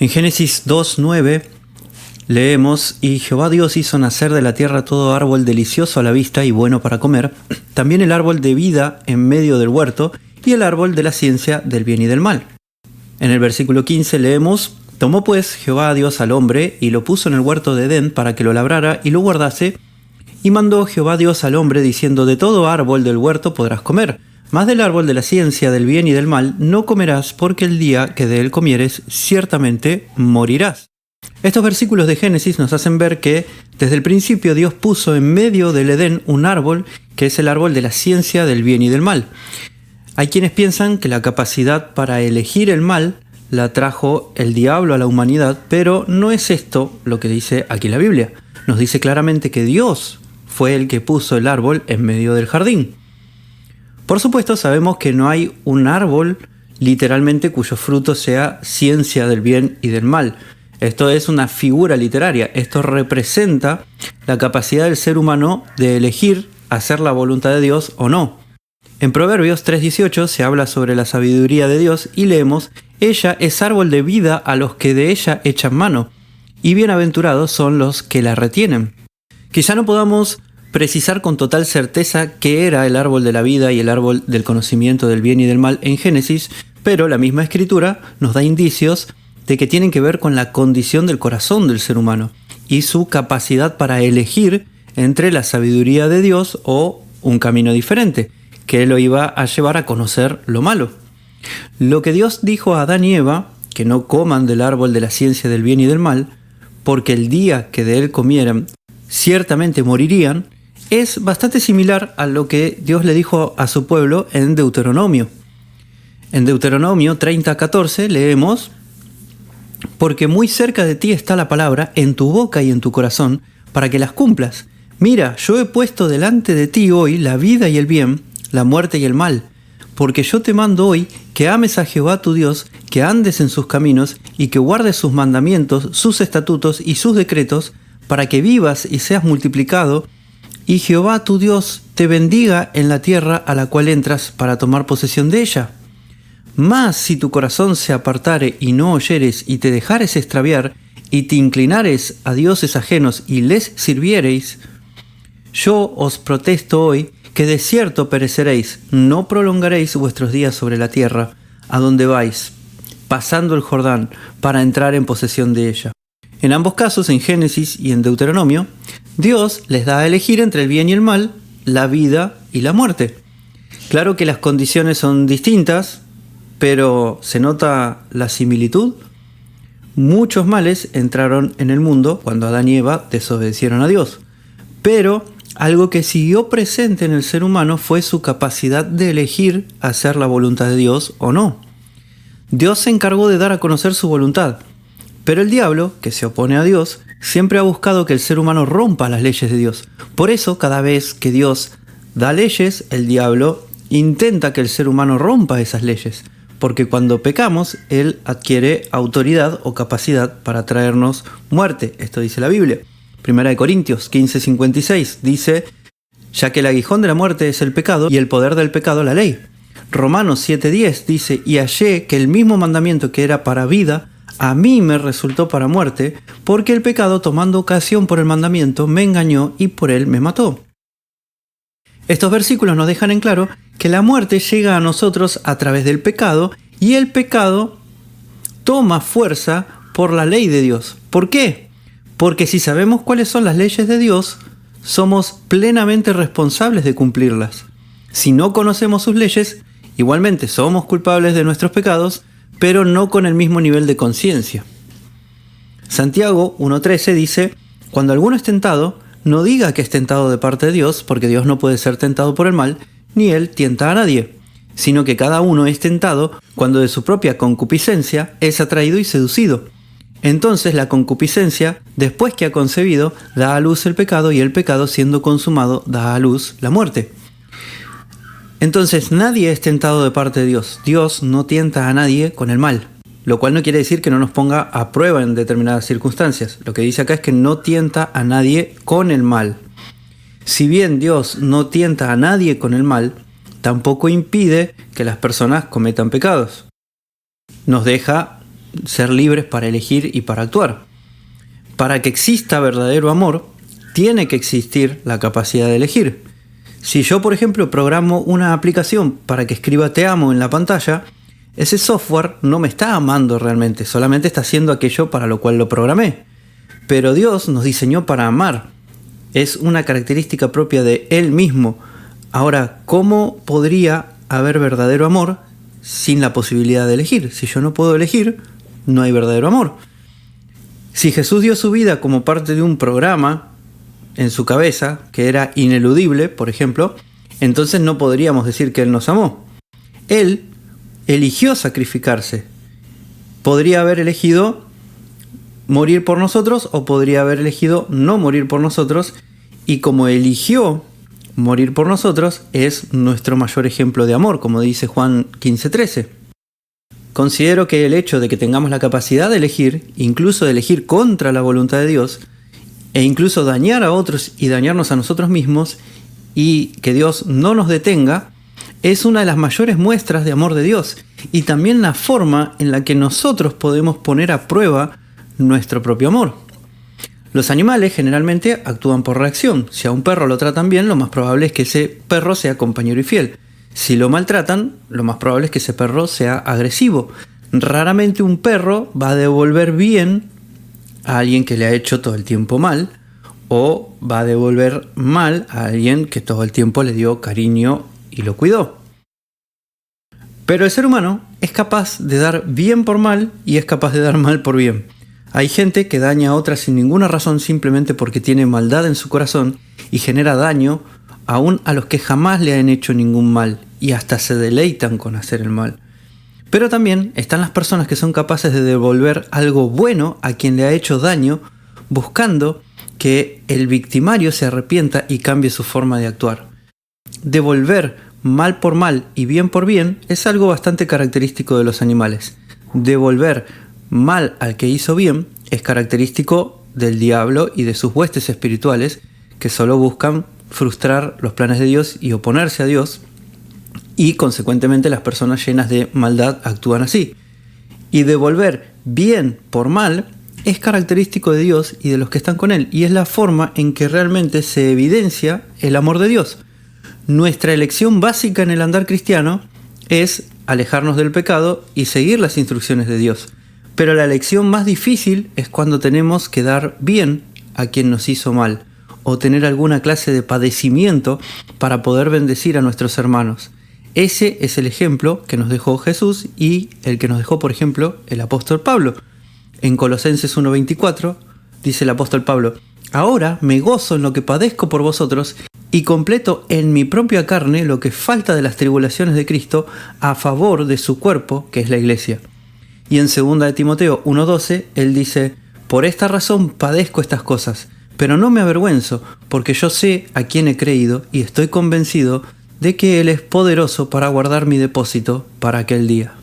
En Génesis 2:9 leemos: y Jehová Dios hizo nacer de la tierra todo árbol delicioso a la vista y bueno para comer, también el árbol de vida en medio del huerto y el árbol de la ciencia del bien y del mal. En el versículo 15 leemos: tomó pues Jehová Dios al hombre y lo puso en el huerto de Edén para que lo labrara y lo guardase, y mandó Jehová Dios al hombre diciendo: de todo árbol del huerto podrás comer, mas del árbol de la ciencia del bien y del mal no comerás, porque el día que de él comieres ciertamente morirás. Estos versículos de Génesis nos hacen ver que desde el principio Dios puso en medio del Edén un árbol que es el árbol de la ciencia del bien y del mal. Hay quienes piensan que la capacidad para elegir el mal la trajo el diablo a la humanidad, pero no es esto lo que dice aquí la Biblia. Nos dice claramente que Dios fue el que puso el árbol en medio del jardín. Por supuesto, sabemos que no hay un árbol literalmente cuyo fruto sea ciencia del bien y del mal. Esto es una figura literaria. Esto representa la capacidad del ser humano de elegir hacer la voluntad de Dios o no. En Proverbios 3:18 se habla sobre la sabiduría de Dios y leemos: ella es árbol de vida a los que de ella echan mano, y bienaventurados son los que la retienen. Quizá no podamos precisar con total certeza qué era el árbol de la vida y el árbol del conocimiento del bien y del mal en Génesis, pero la misma escritura nos da indicios de que tienen que ver con la condición del corazón del ser humano y su capacidad para elegir entre la sabiduría de Dios o un camino diferente, que lo iba a llevar a conocer lo malo. Lo que Dios dijo a Adán y Eva, que no coman del árbol de la ciencia del bien y del mal, porque el día que de él comieran ciertamente morirían, es bastante similar a lo que Dios le dijo a su pueblo en Deuteronomio. En Deuteronomio 30:14 leemos: porque muy cerca de ti está la palabra, en tu boca y en tu corazón, para que las cumplas. Mira, yo he puesto delante de ti hoy la vida y el bien, la muerte y el mal, porque yo te mando hoy que ames a Jehová tu Dios, que andes en sus caminos y que guardes sus mandamientos, sus estatutos y sus decretos, para que vivas y seas multiplicado, y Jehová tu Dios te bendiga en la tierra a la cual entras para tomar posesión de ella. Mas si tu corazón se apartare y no oyeres y te dejares extraviar y te inclinares a dioses ajenos y les sirviereis, yo os protesto hoy que de cierto pereceréis, no prolongaréis vuestros días sobre la tierra, a donde vais, pasando el Jordán, para entrar en posesión de ella. En ambos casos, en Génesis y en Deuteronomio, Dios les da a elegir entre el bien y el mal, la vida y la muerte. Claro que las condiciones son distintas, pero ¿se nota la similitud? Muchos males entraron en el mundo cuando Adán y Eva desobedecieron a Dios, pero algo que siguió presente en el ser humano fue su capacidad de elegir hacer la voluntad de Dios o no. Dios se encargó de dar a conocer su voluntad, pero el diablo, que se opone a Dios, siempre ha buscado que el ser humano rompa las leyes de Dios. Por eso, cada vez que Dios da leyes, el diablo intenta que el ser humano rompa esas leyes, porque cuando pecamos, él adquiere autoridad o capacidad para traernos muerte. Esto dice la Biblia. 1 Corintios 15:56 dice: ya que el aguijón de la muerte es el pecado y el poder del pecado la ley. Romanos 7:10 dice: y hallé que el mismo mandamiento que era para vida, a mí me resultó para muerte, porque el pecado, tomando ocasión por el mandamiento, me engañó y por él me mató. Estos versículos nos dejan en claro que la muerte llega a nosotros a través del pecado, y el pecado toma fuerza por la ley de Dios. ¿Por qué? Porque si sabemos cuáles son las leyes de Dios, somos plenamente responsables de cumplirlas. Si no conocemos sus leyes, igualmente somos culpables de nuestros pecados, pero no con el mismo nivel de conciencia. Santiago 1:13 dice: cuando alguno es tentado, no diga que es tentado de parte de Dios, porque Dios no puede ser tentado por el mal, ni él tienta a nadie, sino que cada uno es tentado cuando de su propia concupiscencia es atraído y seducido. Entonces la concupiscencia, después que ha concebido, da a luz el pecado, y el pecado, siendo consumado, da a luz la muerte. Entonces nadie es tentado de parte de Dios. Dios no tienta a nadie con el mal, lo cual no quiere decir que no nos ponga a prueba en determinadas circunstancias. Lo que dice acá es que no tienta a nadie con el mal. Si bien Dios no tienta a nadie con el mal, tampoco impide que las personas cometan pecados. Nos deja ser libres para elegir y para actuar. Para que exista verdadero amor, tiene que existir la capacidad de elegir. Si yo, por ejemplo, programo una aplicación para que escriba te amo en la pantalla, ese software no me está amando realmente, solamente está haciendo aquello para lo cual lo programé. Pero Dios nos diseñó para amar. Es una característica propia de Él mismo. Ahora, ¿cómo podría haber verdadero amor sin la posibilidad de elegir? Si yo no puedo elegir, no hay verdadero amor. Si Jesús dio su vida como parte de un programa en su cabeza, que era ineludible, por ejemplo, entonces no podríamos decir que Él nos amó. Él eligió sacrificarse. Podría haber elegido morir por nosotros o podría haber elegido no morir por nosotros, y como eligió morir por nosotros, es nuestro mayor ejemplo de amor, como dice Juan 15:13. Considero que el hecho de que tengamos la capacidad de elegir, incluso de elegir contra la voluntad de Dios, e incluso dañar a otros y dañarnos a nosotros mismos, y que Dios no nos detenga, es una de las mayores muestras de amor de Dios, y también la forma en la que nosotros podemos poner a prueba nuestro propio amor. Los animales generalmente actúan por reacción. Si a un perro lo tratan bien, lo más probable es que ese perro sea compañero y fiel. Si lo maltratan, lo más probable es que ese perro sea agresivo. Raramente un perro va a devolver bien a alguien que le ha hecho todo el tiempo mal, o va a devolver mal a alguien que todo el tiempo le dio cariño y lo cuidó. Pero el ser humano es capaz de dar bien por mal y es capaz de dar mal por bien. Hay gente que daña a otras sin ninguna razón simplemente porque tiene maldad en su corazón y genera daño aún a los que jamás le han hecho ningún mal y hasta se deleitan con hacer el mal. Pero también están las personas que son capaces de devolver algo bueno a quien le ha hecho daño, buscando que el victimario se arrepienta y cambie su forma de actuar. Devolver mal por mal y bien por bien es algo bastante característico de los animales. Devolver mal al que hizo bien es característico del diablo y de sus huestes espirituales, que solo buscan frustrar los planes de Dios y oponerse a Dios, y consecuentemente las personas llenas de maldad actúan así. Y devolver bien por mal es característico de Dios y de los que están con Él, y es la forma en que realmente se evidencia el amor de Dios. Nuestra elección básica en el andar cristiano es alejarnos del pecado y seguir las instrucciones de Dios. Pero la elección más difícil es cuando tenemos que dar bien a quien nos hizo mal, o tener alguna clase de padecimiento para poder bendecir a nuestros hermanos. Ese es el ejemplo que nos dejó Jesús y el que nos dejó, por ejemplo, el apóstol Pablo. En Colosenses 1:24 dice el apóstol Pablo: ahora me gozo en lo que padezco por vosotros y completo en mi propia carne lo que falta de las tribulaciones de Cristo a favor de su cuerpo, que es la iglesia. Y en 2 de Timoteo 1:12 él dice: por esta razón padezco estas cosas, pero no me avergüenzo, porque yo sé a quién he creído y estoy convencido de que Él es poderoso para guardar mi depósito para aquel día.